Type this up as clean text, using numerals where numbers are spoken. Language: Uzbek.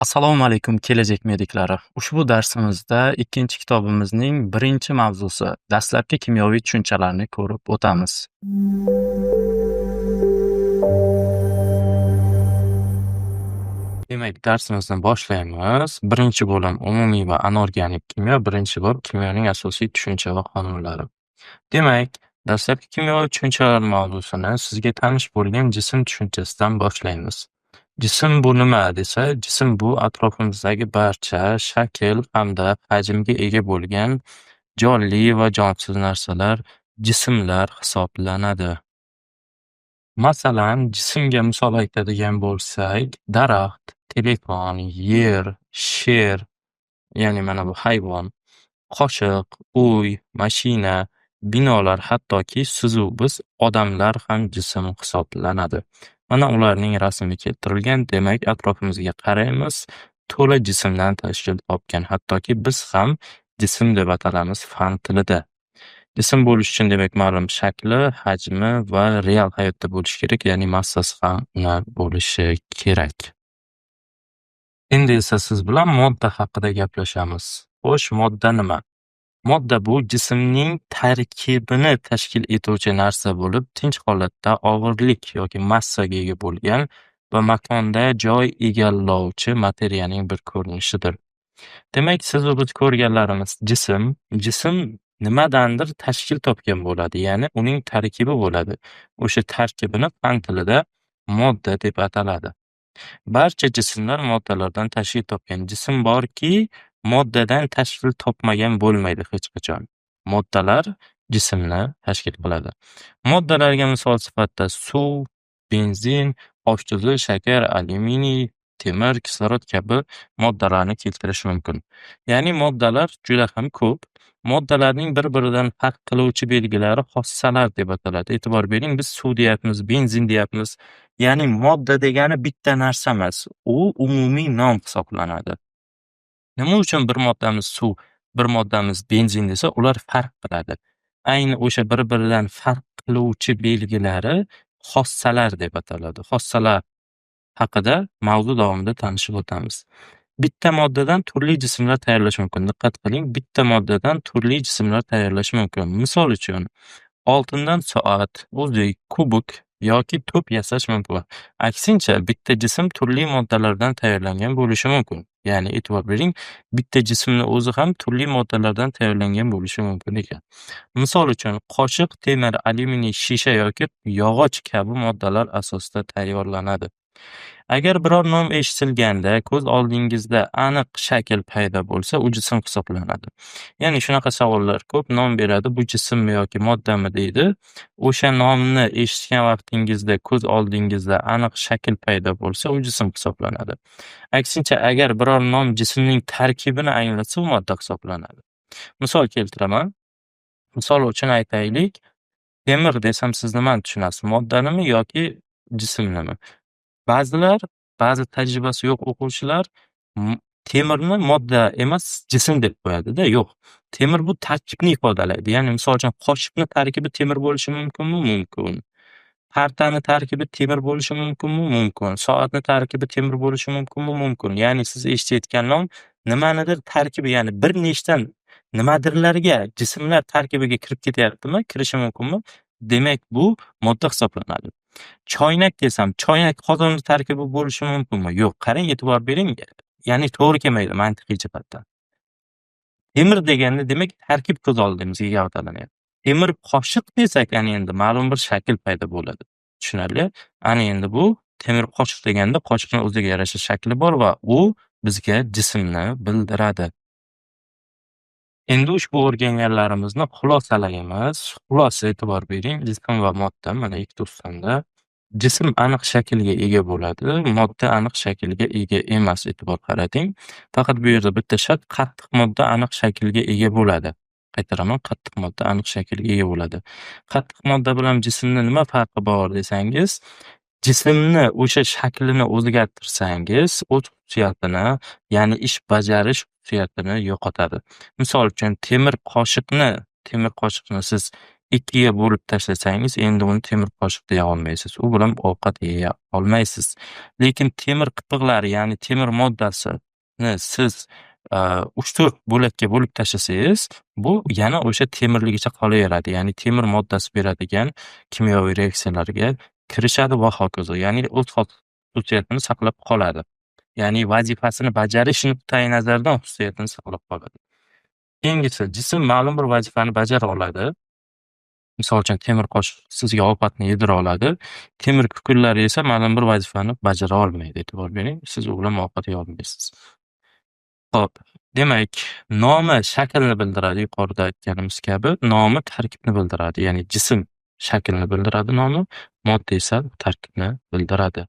Assalomu alaykum kelajak mediklari. Ushbu darsimizda ikkinchi kitobimizning birinchi mavzusi dastlabki kimyoviy tushunchalarni ko'rib o'tamiz. Demak, darsimizni boshlaymiz. Birinchi bo'lim umumiy va anorganik kimyo, birinchi bob kimyoning asosiy tushuncha va qonunlari. Demak, dastlabki kimyoviy tushunchalar mavzusini sizga tanish bo'lgan jism tushunchasidan boshlaymiz. Jism bu nima desa, jism bu atrofimizdagi barcha shakl hamda hajmga ega bo'lgan jonli va jonsiz narsalar jismlar hisoblanadi. Masalan, jismga misol aytadigan bo'lsak, daraxt, telefon, yer, sher, ya'ni mana bu hayvon, qoshiq, uy, mashina, binolar, hattoki sizu biz odamlar ham jism hisoblanadi. Mana ularning rasmi keltirilgan. Demak, atrofimizga qaraymiz, to'la jismdan tashkil topgan. Hattoki biz ham jism deb atalamiz fan tilida. Jism bo'lish uchun demak ma'lum shakli, hajmi va real hayotda bo'lishi kerak, ya'ni massasi ham bo'lishi kerak. Endi esa siz bilan modda haqida gaplashamiz. Xo'sh, modda nima? Modda bu jismning tarkibini tashkil etuvchi narsa bo'lib, tinch holatda og'irlik yoki massaga ega bo'lgan va makonda joy egallovchi materiyaning bir ko'rinishidir. Demak, siz va biz ko'rganlarimiz jism nimadandir tashkil topgan bo'ladi, ya'ni uning tarkibi bo'ladi. O'sha tarkibini fan tilida modda deb ataladi. Barcha jismlar moddalardan tashkil topgan. Jism borki, moddadan tashkil topmagan bo'lmaydi hech qachon. Moddalar jismni tashkil qiladi. Moddalarga misol sifatida suv, benzin, osh tuzi, shakar, alyuminiy, temir, kislorod kabi moddalarni keltirish mumkin. Ya'ni moddalar juda ham ko'p. Moddalarning bir-biridan farq qiluvchi belgilari xossalar deb ataladi. E'tibor bering, biz suv deyapmiz, benzin deyapmiz. Ya'ni modda degani bitta narsa emas, u umumiy nom hisoblanadi. Nima uchun bir moddamiz suv, bir moddamiz benzin desa, ular farq qiladi. Ayni o'sha bir-biridan farq qiluvchi belgilari xossalar deb ataladi. Xossalar haqida mavzu davomida tanishib o'tamiz. Bitta moddadan turli jismlar tayyorlash mumkin. Diqqat qiling, bitta moddadan turli jismlar tayyorlash mumkin. Misol uchun, oltindan soat, uzik, kubik yoki to'p yasash mumkin. Aksincha, bitta jism turli moddalardan tayyorlangan bo'lishi mumkin. Ya'ni e'tibor bering, bitta jismni o'zi ham turli moddalardan tayyorlangan bo'lishi mumkin ekan. Misol uchun, qoshiq temir, alyuminiy, shisha yoki yog'och kabi moddalar asosida tayyorlanadi. Agar biror nom eshitilganda ko'z oldingizda aniq shakl paydo bo'lsa, u jism hisoblanadi. Ya'ni shunaqa savollar ko'p, nom beradi, bu jismmi yoki moddami deydi. O'sha nomni eshitgan vaqtingizda ko'z oldingizda aniq shakl paydo bo'lsa, u jism hisoblanadi. Aksincha, agar biror nom jismning tarkibini anglatsa, u modda hisoblanadi. Misol keltiraman. Misol uchun aytaylik, temir desam siz nimani tushunasiz? Moddanimi yoki jismnimi? Ba'zi tajribasi yo'q o'quvchilar temirni modda emas, jism deb qo'yadi-da. Yo'q. Temir bu tarkibni ifodalaydi. Ya'ni misol uchun qoshiqni tarkibi temir bo'lishi mumkinmi? Mumkin. Partani tarkibi temir bo'lishi mumkinmi? Mumkin. Soatni tarkibi temir bo'lishi mumkinmi? Mumkin. Ya'ni siz eshitayotgan nom nimanidir tarkibi, ya'ni bir nechta nimadirlarga, jismlar tarkibiga kirib ketyaptimi? Kirishi mumkinmi? Demak, bu modda hisoblanadi. Choynak desam, choynak qozonni tarkibi bo'lishi mumkinmi? Yo'q. Qarang, e'tibor bering, ya'ni to'g'ri kelmaydi mantiqiy jihatdan. Temir deganda demak tarkib ko'z oldimizga gavdalanadi. Temir qoshiq desak, ana endi ma'lum bir shakl paydo bo'ladi. Tushunarli? Ana endi bu temir qoshiq deganda qoshiqning o'ziga yarasha shakli bor va u bizga jismni bildiradi. Endi ushbu o'rganganlarimizni xulosalaymiz. Xulosa, e'tibor bering, jism va modda mana ikkita usulda. Jism aniq shaklga ega bo'ladi, modda aniq shaklga ega emas, e'tibor qarating. Faqat bu yerda bitta shart, qattiq modda aniq shaklga ega bo'ladi. Qaytaraman, qattiq modda aniq shaklga ega bo'ladi. Qattiq modda bilan jismni nima farqi bor desangiz, jismni o'sha shaklini o'zgartirsangiz, o'z xususiyatini, ya'ni ish bajarish xususiyatini yo'qotadi. Misol uchun, temir qoshiqni siz 2ga bo'lib tashlasangiz, endi uni temir qoshiq deya olmaysiz. U bilan ovqat yeya olmaysiz. Lekin temir qipig'lari, ya'ni temir moddasini siz 3-4 bo'lakka bo'lib tashlasangiz, bu yana o'sha temirligicha qolaveradi. Ya'ni temir moddasi beradigan kimyoviy reaksiyalarga kirishadi va hokazo. Ya'ni o'z xususiyatini saqlab qoladi. Ya'ni vazifasini bajarish nuqtai nazaridan xususiyatini saqlab qoladi. Keyingisi, jism ma'lum bir vazifani bajara oladi. Misol uchun, temir qoshiq sizga ovqatni yedira oladi. Temir kukunlar esa ma'lum bir vazifani bajara olmaydi. E'tibor bering, siz u bilan ovqat yeya olmaysiz. Xo'p, demak, nomi shaklni bildiradi. Yuqorida aytganimiz kabi, nomi tarkibni bildiradi. Ya'ni jism shaklni bildiradi nomi, modda esa tarkibni bildiradi.